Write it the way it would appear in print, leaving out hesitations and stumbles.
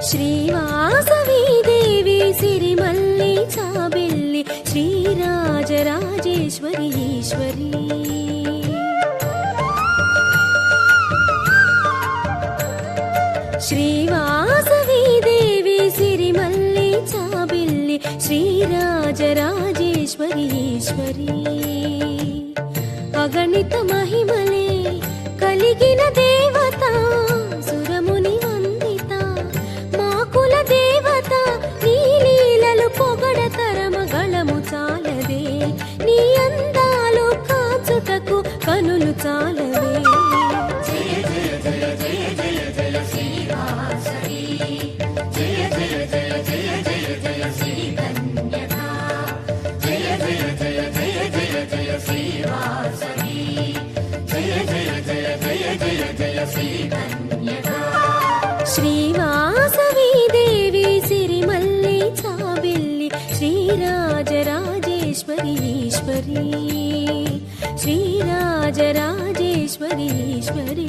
శ్రీవాసవి దేవి సిరిమల్లి చాబెల్లి శ్రీరాజరాజేశ్వరి ఈశ్వరి. శ్రీవాసవి దేవి సిరిమల్లి చాబెల్లి శ్రీరాజరాజేశ్వరి ఈశ్వరి. అగణిత మహిమలే కలిగిన దేవత సురముని వందిత మాకుల దేవత నీ లీలలు పొగడతరమగళము చాలదే నీ అందాలు కాచుటకు కనులు చాలవే. శ్రీవాసవి దేవి సిరిమల్లి చాబెల్లి శ్రీరాజరాజేశ్వరి ఈశ్వరి. శ్రీరాజరాజేశ్వరి ఈశ్వరి.